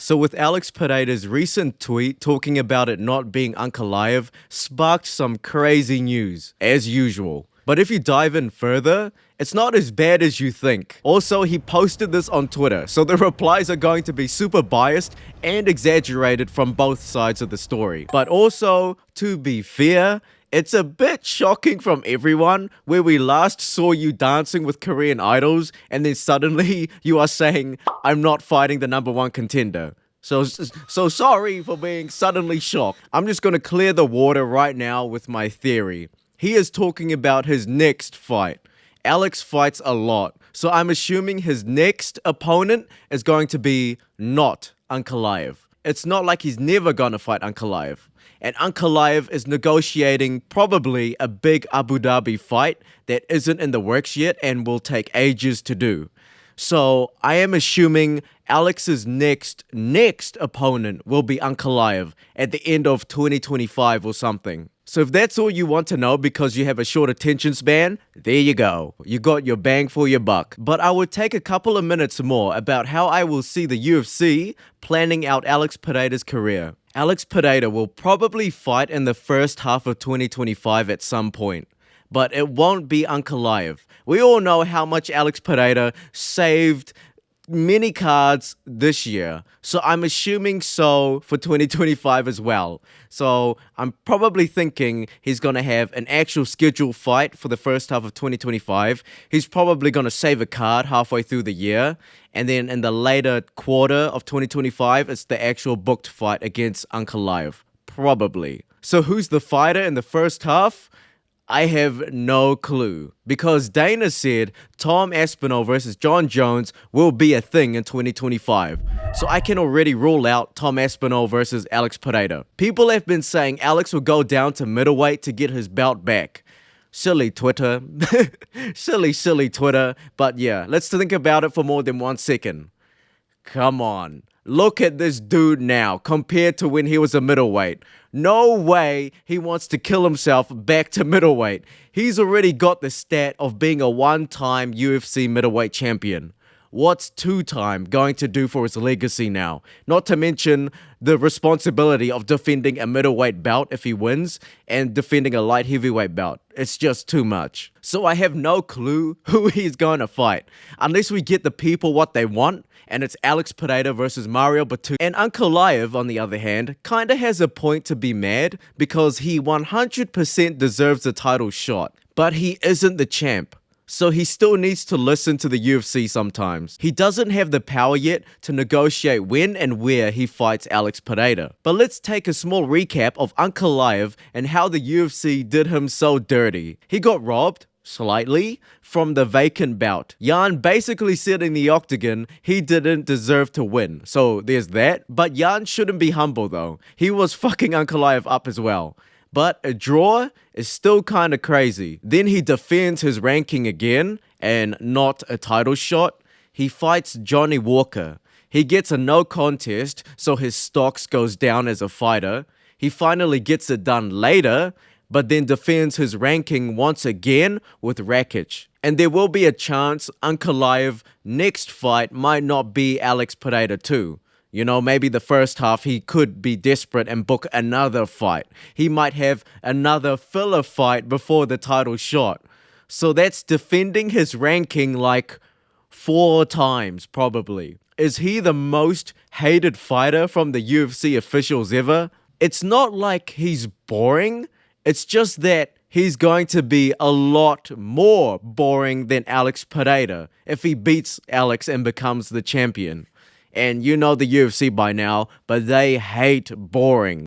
So with Alex Pereira's recent tweet talking about it not being Ankalaev sparked some crazy news, as usual. But if you dive in further, it's not as bad as you think. Also, he posted this on Twitter, so the replies are going to be super biased and exaggerated from both sides of the story. But also, to be fair, it's a bit shocking from everyone where we last saw you dancing with Korean idols and then suddenly you are saying, I'm not fighting the #1 contender. So sorry for being suddenly shocked. I'm just gonna clear the water right now with my theory. He is talking about his next fight. Alex fights a lot, so I'm assuming his next opponent is going to be not Ankalaev. It's not like he's never gonna fight Ankalaev. And Ankalaev is negotiating probably a big Abu Dhabi fight that isn't in the works yet and will take ages to do. So I am assuming Alex's next opponent will be Ankalaev at the end of 2025 or something. So if that's all you want to know because you have a short attention span, there you go. You got your bang for your buck. But I would take a couple of minutes more about how I will see the UFC planning out Alex Pereira's career. Alex Pereira will probably fight in the first half of 2025 at some point. But it won't be Ankalaev. We all know how much Alex Pereira saved many cards this year. So I'm assuming so for 2025 as well. So I'm probably thinking he's going to have an actual scheduled fight for the first half of 2025. He's probably going to save a card halfway through the year. And then in the later quarter of 2025, it's the actual booked fight against Ankalaev. Probably. So who's the fighter in the first half? I have no clue, because Dana said Tom Aspinall versus John Jones will be a thing in 2025. So I can already rule out Tom Aspinall versus Alex Pereira. People have been saying Alex will go down to middleweight to get his belt back. Silly Twitter. silly Twitter. But yeah, let's think about it for more than 1 second. Come on. Look at this dude now compared to when he was a middleweight. No way he wants to kill himself back to middleweight. He's already got the stat of being a one-time UFC middleweight champion. What's two-time going to do for his legacy now? Not to mention the responsibility of defending a middleweight bout if he wins and defending a light heavyweight bout. It's just too much. So I have no clue who he's going to fight. Unless we get the people what they want, and it's Alex Pereira versus Mario Batu. And Ankalaev, on the other hand, kinda has a point to be mad because he 100% deserves a title shot. But he isn't the champ. So he still needs to listen to the UFC sometimes. He doesn't have the power yet to negotiate when and where he fights Alex Pereira. But let's take a small recap of Ankalaev and how the UFC did him so dirty. He got robbed, slightly, from the vacant bout. Jan basically said in the octagon he didn't deserve to win. So there's that. But Jan shouldn't be humble though. He was fucking Ankalaev up as well. But a draw is still kinda crazy. Then he defends his ranking again, and not a title shot. He fights Johnny Walker. He gets a no contest, so his stocks goes down as a fighter. He finally gets it done later, but then defends his ranking once again with Rakic. And there will be a chance Ankalaev next fight might not be Alex Pereira too. You know, maybe the first half he could be desperate and book another fight. He might have another filler fight before the title shot. So that's defending his ranking like 4 times probably. Is he the most hated fighter from the UFC officials ever? It's not like he's boring. It's just that he's going to be a lot more boring than Alex Pereira if he beats Alex and becomes the champion. And you know the UFC by now, but they hate boring.